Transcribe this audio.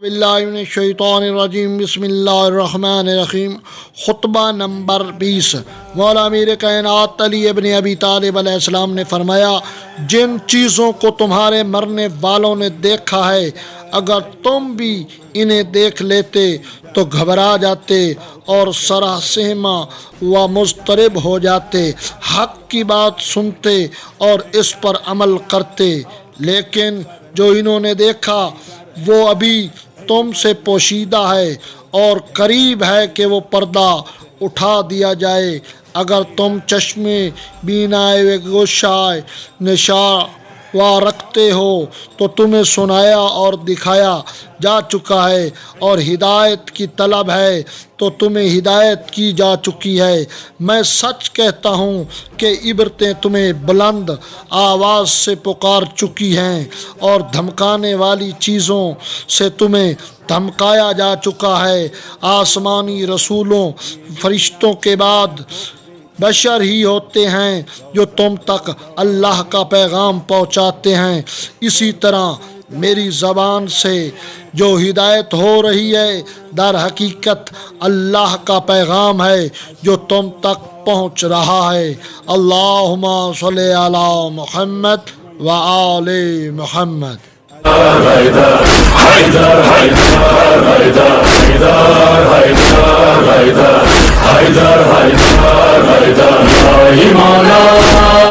باللہ من الشیطان الرجیم بسم اللہ الرحمن الرحیم۔ خطبہ نمبر 20۔ مولا امیر کائنات علی ابن ابی طالب علیہ السلام نے فرمایا، جن چیزوں کو تمہارے مرنے والوں نے دیکھا ہے اگر تم بھی انہیں دیکھ لیتے تو گھبرا جاتے اور سراسیمہ و مضطرب ہو جاتے، حق کی بات سنتے اور اس پر عمل کرتے، لیکن جو انہوں نے دیکھا وہ ابھی تم سے پوشیدہ ہے اور قریب ہے کہ وہ پردہ اٹھا دیا جائے۔ اگر تم چشمے بینائے و گوشائے نشاوا رکھتے ہو تو تمہیں سنایا اور دکھایا جا چکا ہے، اور ہدایت کی طلب ہے تو تمہیں ہدایت کی جا چکی ہے۔ میں سچ کہتا ہوں کہ عبرتیں تمہیں بلند آواز سے پکار چکی ہیں اور دھمکانے والی چیزوں سے تمہیں دھمکایا جا چکا ہے۔ آسمانی رسولوں فرشتوں کے بعد بشر ہی ہوتے ہیں جو تم تک اللہ کا پیغام پہنچاتے ہیں، اسی طرح میری زبان سے جو ہدایت ہو رہی ہے در حقیقت اللہ کا پیغام ہے جو تم تک پہنچ رہا ہے۔ اللہم صلی علی محمد و آل محمد۔ حیدر